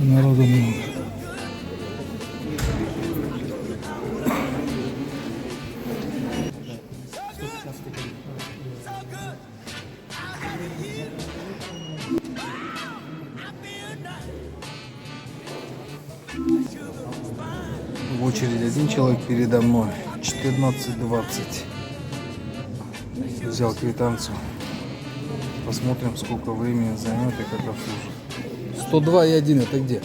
Народу много. В очереди один человек передо мной. 14:20. Взял квитанцию. Посмотрим, сколько времени займет и как обслужит. 102,1 это где?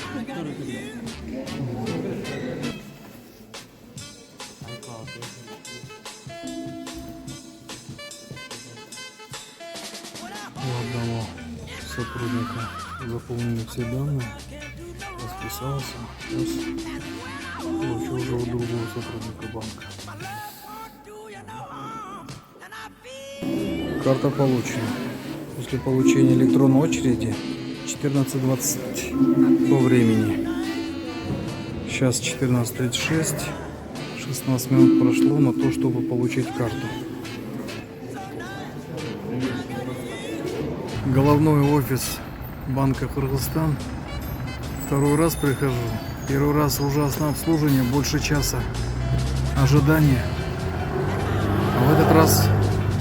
У одного сотрудника заполнили все данные, расписался. Сейчас получил уже у другого сотрудника банка. Карта получена. После получения электронной очереди 14:20 по времени. Сейчас 14:36. 16 минут прошло на то, чтобы получить карту. Головной офис банка Кыргызстан. Второй раз прихожу. Первый раз ужасное обслуживание, больше часа ожидания. А в этот раз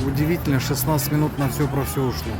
удивительно, 16 минут на все про все ушло.